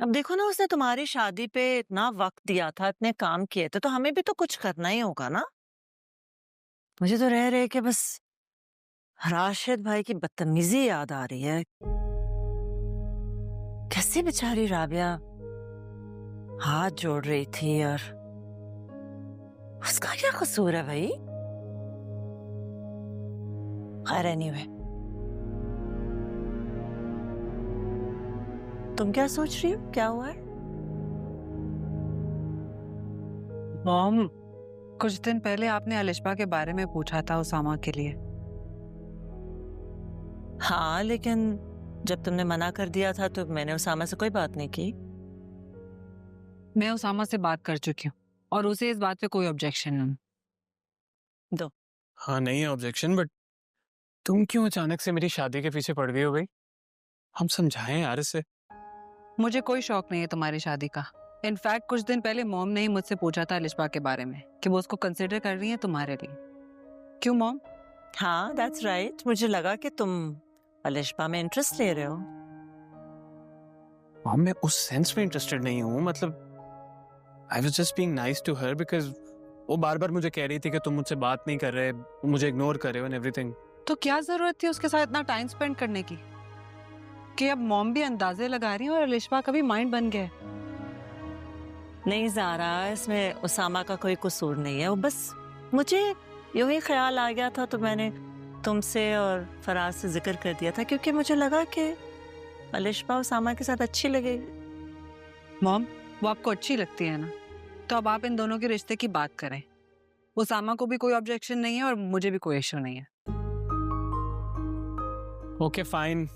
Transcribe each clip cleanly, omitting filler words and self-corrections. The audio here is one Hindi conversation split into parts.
अब देखो ना, उसने तुम्हारी शादी पे इतना वक्त दिया था, इतने काम किए थे, तो हमें भी तो कुछ करना ही होगा ना। मुझे तो रह रहे के बस राशिद भाई की बदतमीजी याद आ रही है। कैसे बेचारी राबिया हाथ जोड़ रही थी, और उसका क्या कसूर है भाई। खैर एनीवे, तुम क्या सोच रही हो, क्या हुआ है? मॉम, कुछ दिन पहले आपने अलिशबा के बारे में पूछा था उसामा के लिए। हाँ, लेकिन जब तुमने मना कर दिया था तो मैंने उसामा से कोई बात नहीं की। मैं उसामा से बात कर चुकी हूँ और उसे इस बात पे कोई ऑब्जेक्शन नहीं। दो। हाँ नहीं है ऑब्जेक्शन, बट तुम क्यों अचानक से मेरी शादी के पीछे पड़ गई हो भाई? हम समझाएं यार इसे। मुझे कोई शौक नहीं है तुम्हारी शादी का। इनफैक्ट कुछ दिन पहले मॉम ने ही मुझसे पूछा था अलिशबा के बारे में कि वो उसको कंसिडर कर रही है तुम्हारे लिए। क्यों मॉम? हाँ दैट्स राइट, मुझे लगा कि तुम अलिशबा में इंटरेस्ट ले रहे हो। मॉम, मैं उस सेंस में इंटरेस्टेड नहीं हूँ, मतलब I was just being nice to her because वो बार बार मुझे कह रही थी कि तुम मुझसे बात नहीं कर रहे, मुझे इग्नोर कर रहे हो एंड एवरीथिंग। तो क्या जरूरत थी उसके साथ इतना टाइम स्पेंड करने की कि अब मॉम भी अंदाजे लगा रही है और अलिशबा का भी माइंड बन गया है। नहीं ज़ारा, इसमें उसामा का कोई कसूर नहीं है, वो बस मुझे यूं ही ख्याल आ गया था तो मैंने तुमसे और फराज से जिक्र कर दिया था, क्योंकि मुझे लगा कि अलिशबा उसामा के साथ अच्छी लगेगी। मॉम, वो आपको अच्छी लगती है ना, तो अब आप इन दोनों के रिश्ते की बात करें। उसामा को भी कोई ऑब्जेक्शन नहीं है और मुझे भी कोई इशू नहीं है। ओके फाइन,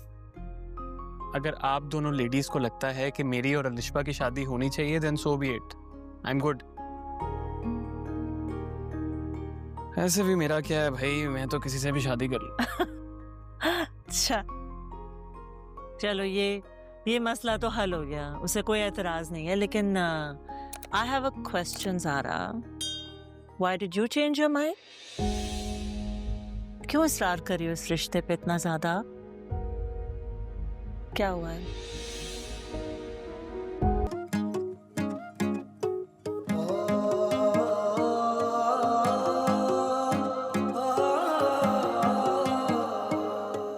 अगर आप दोनों लेडीज को लगता है कि मेरी और अलिशबा की शादी होनी चाहिए then so be it, I am good. ऐसे भी मेरा क्या है भाई, मैं तो किसी से भी शादी कर लूं। अच्छा चलो, ये मसला तो हल हो गया, उसे कोई एतराज नहीं है। लेकिन I have a question Zara, why did you change your mind? क्यों इसरार कर रही हो इस रिश्ते पे इतना ज्यादा? क्या हुआ है?